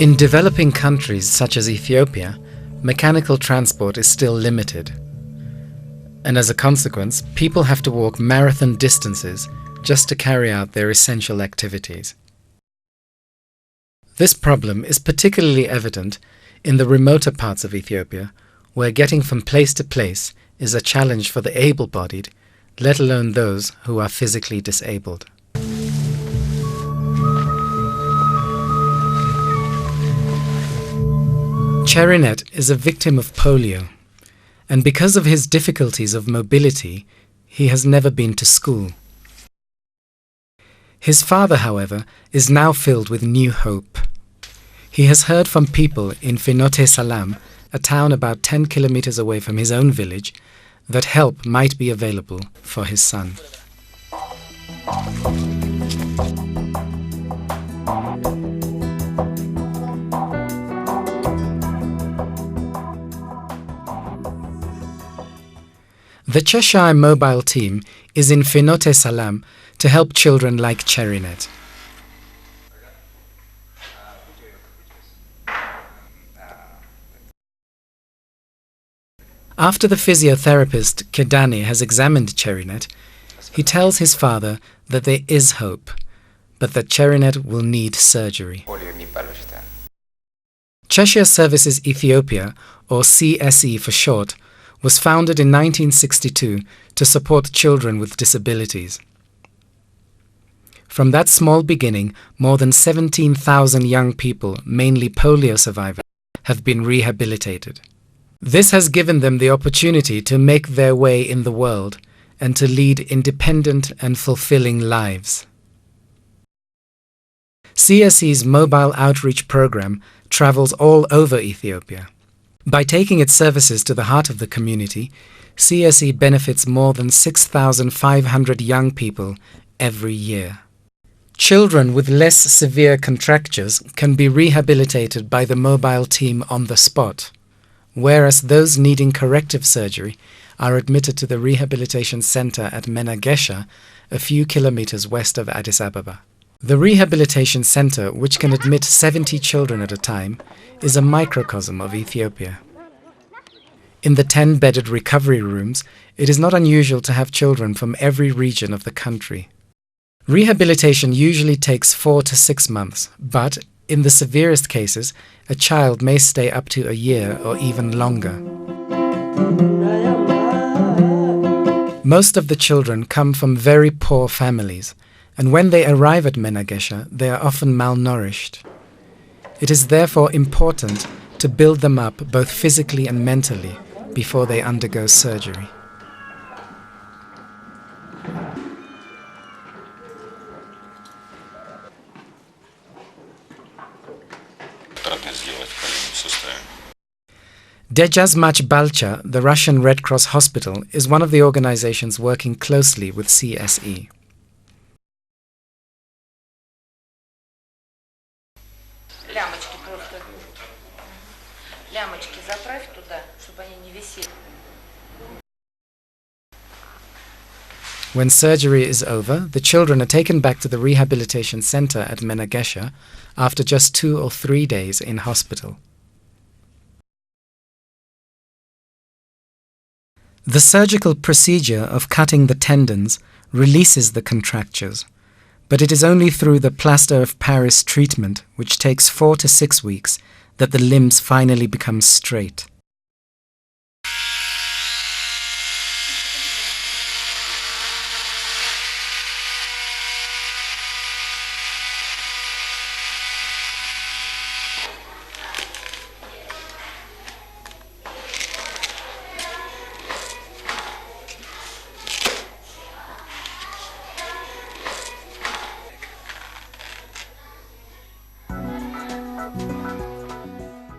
In developing countries such as Ethiopia, mechanical transport is still limited. And as a consequence, people have to walk marathon distances just to carry out their essential activities. This problem is particularly evident in the remoter parts of Ethiopia, where getting from place to place is a challenge for the able-bodied, let alone those who are physically disabled. Cherinet is a victim of polio, and because of his difficulties of mobility, he has never been to school. His father, however, is now filled with new hope. He has heard from people in Finote Salam, a town about 10 kilometers away from his own village, that help might be available for his son. The Cheshire mobile team is in Finote Salam to help children like Cherinet. After the physiotherapist Kedani has examined Cherinet, he tells his father that there is hope, but that Cherinet will need surgery. Cheshire Services Ethiopia, or CSE for short, was founded in 1962 to support children with disabilities. From that small beginning, more than 17,000 young people, mainly polio survivors, have been rehabilitated. This has given them the opportunity to make their way in the world and to lead independent and fulfilling lives. CSE's mobile outreach program travels all over Ethiopia. By taking its services to the heart of the community, CSE benefits more than 6,500 young people every year. Children with less severe contractures can be rehabilitated by the mobile team on the spot, whereas those needing corrective surgery are admitted to the rehabilitation center at Menagesha, a few kilometers west of Addis Ababa. The rehabilitation center, which can admit 70 children at a time, is a microcosm of Ethiopia. In the 10-bedded recovery rooms, it is not unusual to have children from every region of the country. Rehabilitation usually takes 4 to 6 months, but in the severest cases, a child may stay up to a year or even longer. Most of the children come from very poor families, and when they arrive at Menagesha, they are often malnourished. It is therefore important to build them up both physically and mentally before they undergo surgery. Dejazmach Balcha, the Russian Red Cross hospital, is one of the organizations working closely with CSE. When surgery is over, the children are taken back to the rehabilitation center at Menagesha after just 2 or 3 days in hospital. The surgical procedure of cutting the tendons releases the contractures, but it is only through the plaster of Paris treatment, which takes 4 to 6 weeks, that the limbs finally become straight.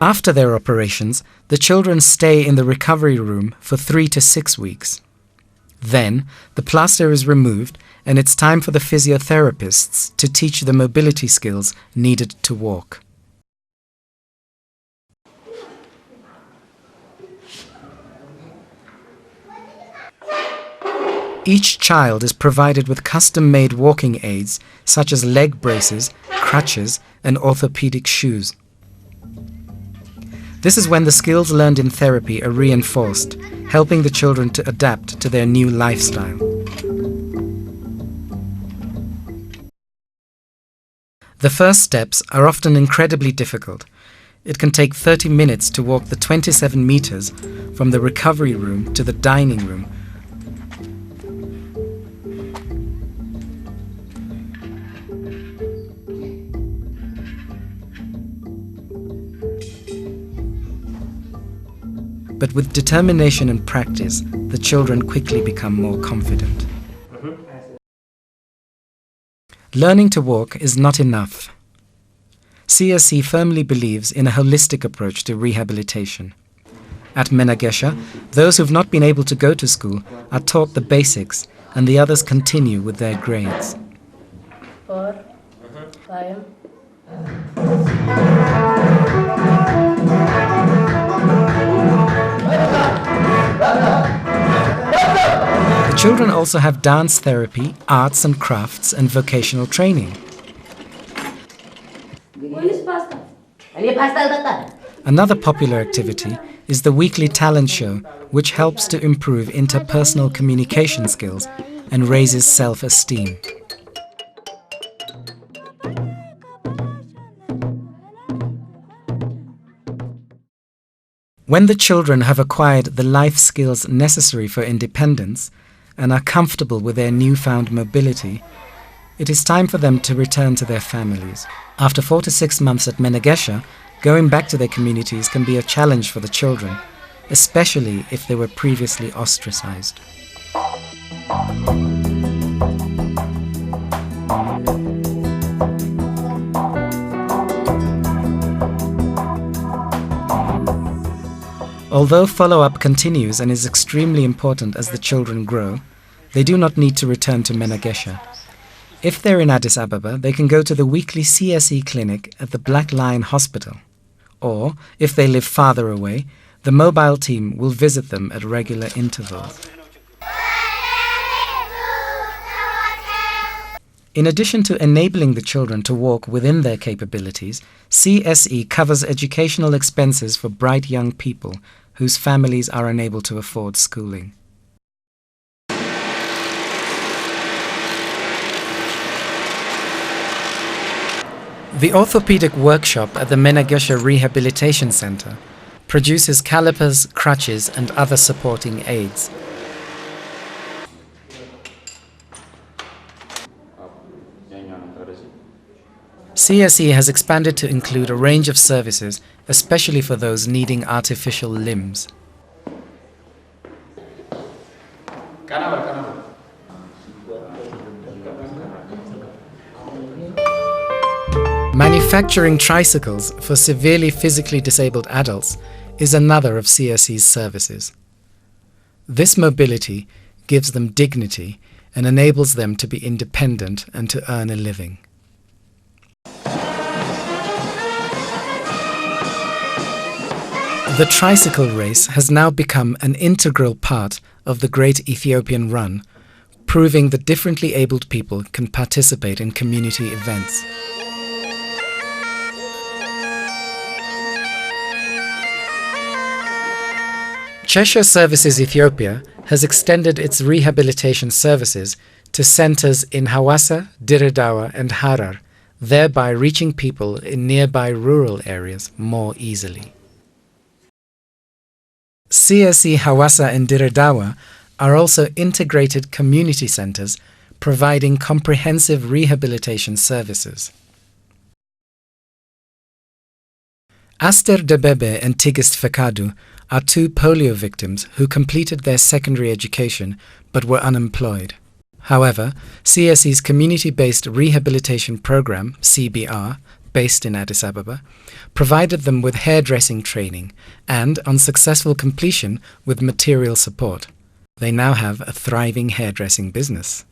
After their operations, the children stay in the recovery room for 3 to 6 weeks. Then, the plaster is removed and it's time for the physiotherapists to teach the mobility skills needed to walk. Each child is provided with custom-made walking aids such as leg braces, crutches and orthopedic shoes. This is when the skills learned in therapy are reinforced, helping the children to adapt to their new lifestyle. The first steps are often incredibly difficult. It can take 30 minutes to walk the 27 meters from the recovery room to the dining room. But with determination and practice, the children quickly become more confident. Learning to walk is not enough. CSC firmly believes in a holistic approach to rehabilitation. At Menagesha, those who've not been able to go to school are taught the basics, and the others continue with their grades. 4, 5. The children also have dance therapy, arts and crafts, and vocational training. Another popular activity is the weekly talent show, which helps to improve interpersonal communication skills and raises self-esteem. When the children have acquired the life skills necessary for independence and are comfortable with their newfound mobility, it is time for them to return to their families. After 4 to 6 months at Menagesha, going back to their communities can be a challenge for the children, especially if they were previously ostracized. Although follow-up continues and is extremely important as the children grow, they do not need to return to Menagesha. If they're in Addis Ababa, they can go to the weekly CSE clinic at the Black Lion Hospital. Or, if they live farther away, the mobile team will visit them at regular intervals. In addition to enabling the children to walk within their capabilities, CSE covers educational expenses for bright young people whose families are unable to afford schooling. The orthopedic workshop at the Menagesha Rehabilitation Center produces calipers, crutches, and other supporting aids. CSE has expanded to include a range of services, especially for those needing artificial limbs. Manufacturing tricycles for severely physically disabled adults is another of CSE's services. This mobility gives them dignity and enables them to be independent and to earn a living. The tricycle race has now become an integral part of the Great Ethiopian Run, proving that differently abled people can participate in community events. Cheshire Services Ethiopia has extended its rehabilitation services to centres in Hawassa, Diredawa and Harar, thereby reaching people in nearby rural areas more easily. CSE Hawassa and Diredawa are also integrated community centres providing comprehensive rehabilitation services. Aster Debebe and Tigist Fekadu are 2 polio victims who completed their secondary education but were unemployed. However, CSE's community-based rehabilitation program, CBR, based in Addis Ababa, provided them with hairdressing training and, on successful completion, with material support. They now have a thriving hairdressing business.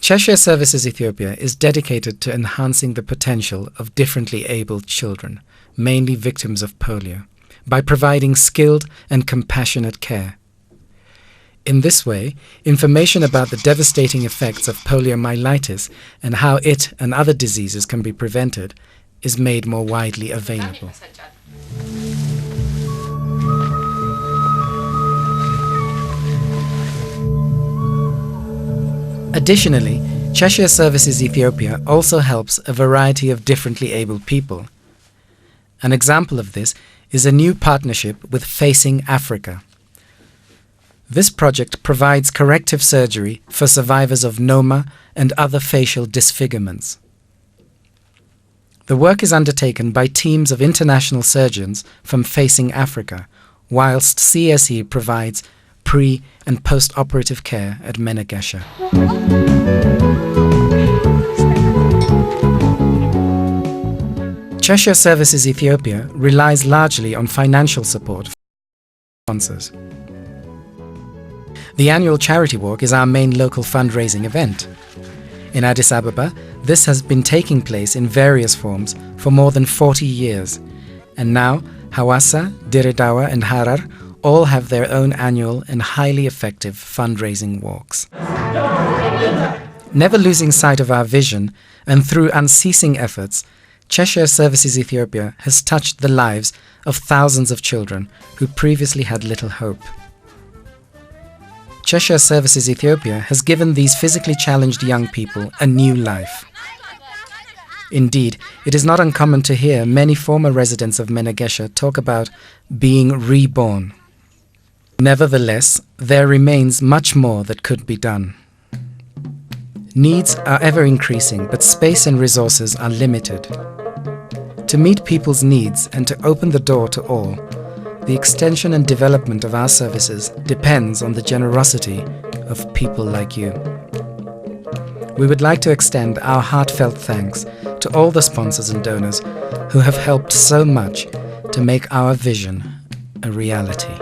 Cheshire Services Ethiopia is dedicated to enhancing the potential of differently abled children, mainly victims of polio, by providing skilled and compassionate care. In this way, information about the devastating effects of poliomyelitis and how it and other diseases can be prevented is made more widely available. Additionally, Cheshire Services Ethiopia also helps a variety of differently abled people. An example of this is a new partnership with Facing Africa. This project provides corrective surgery for survivors of Noma and other facial disfigurements. The work is undertaken by teams of international surgeons from Facing Africa, whilst CSE provides pre- and post-operative care at Menegesha. Cheshire Services Ethiopia relies largely on financial support from sponsors. The annual charity walk is our main local fundraising event. In Addis Ababa, this has been taking place in various forms for more than 40 years, and now Hawassa, Dire Dawa and Harar all have their own annual and highly effective fundraising walks. Never losing sight of our vision, and through unceasing efforts, Cheshire Services Ethiopia has touched the lives of thousands of children who previously had little hope. Cheshire Services Ethiopia has given these physically challenged young people a new life. Indeed, it is not uncommon to hear many former residents of Menegesha talk about being reborn. Nevertheless, there remains much more that could be done. Needs are ever increasing, but space and resources are limited. To meet people's needs and to open the door to all, the extension and development of our services depends on the generosity of people like you. We would like to extend our heartfelt thanks to all the sponsors and donors who have helped so much to make our vision a reality.